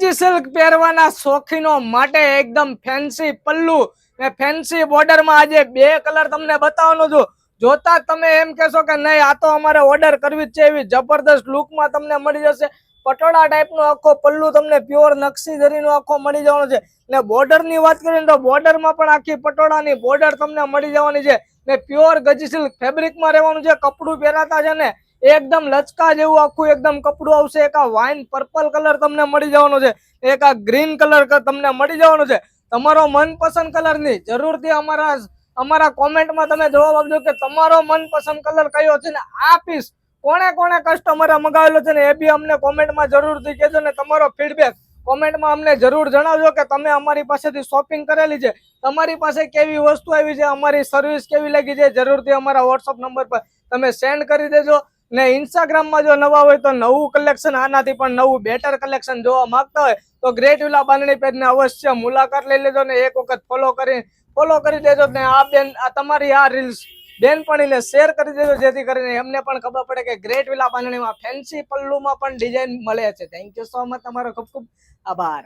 Silk પહેરવાના શોખીનો માટે એકદમ ફેન્સી પલ્લુ ને ફેન્સી બોર્ડર માં આજે બે કલર તમને બતાવવાનો છું. જોતા તમે એમ કહેશો કે નહીં આ તો અમારે ઓર્ડર કરવી જ છે, એવી જબરદસ્ત લુકમાં તમને મળી જશે. પટોળા ટાઈપનો આખો પલ્લુ તમને પ્યોર નકશી જરીનો આખો મળી જવાનો છે. ને બોર્ડર ની વાત કરીએ તો બોર્ડર માં પણ આખી પટોળાની બોર્ડર તમને મળી જવાની છે. ને પ્યોર ગજી સિલ્ક ફેબ્રિકમાં રહેવાનું છે. કપડું પહેરાતા છે ને એકદમ લચકા જેવું આખું એકદમ કપડું આવશે. એક આ વાઇન પર્પલ કલર તમને મળી જવાનો છે, એક આ ગ્રીન કલર તમને મળી જવાનો છે. તમારો મનપસંદ કલર ની જરૂરથી અમારા કોમેન્ટમાં તમે જવાબ આપજો કે તમારો મનપસંદ કલર કયો છે ને આ પીસ કોણે કોણે કસ્ટમરે મગાવેલો છે ને એ બી અમને કોમેન્ટમાં જરૂરથી કહેજો. ને તમારો ફીડબેક કોમેન્ટમાં અમને જરૂર જણાવજો કે તમે અમારી પાસેથી શોપિંગ કરેલી છે, તમારી પાસે કેવી વસ્તુ આવી છે, અમારી સર્વિસ કેવી લાગી છે, જરૂરથી અમારા વોટ્સઅપ નંબર પર તમે સેન્ડ કરી દેજો. ને ઇન્સ્ટાગ્રામમાં જો નવા હોય તો નવું કલેક્શન આનાથી પણ નવું બેટર કલેક્શન જોવા માંગતા હોય તો ગ્રેટ વિલા બાંધણી પેજને અવશ્ય મુલાકાત લઈ લેજો ને એક વખત ફોલો કરી દેજો. ને આ બેન તમારી આ રીલ્સ બેનપણીને શેર કરી દેજો જેથી કરીને એમને પણ ખબર પડે કે ગ્રેટ વિલા બાંધણીમાં ફેન્સી પલ્લુમાં પણ ડિઝાઇન મળે છે. થેન્ક યુ સો મચ, તમારો ખૂબ ખૂબ આભાર.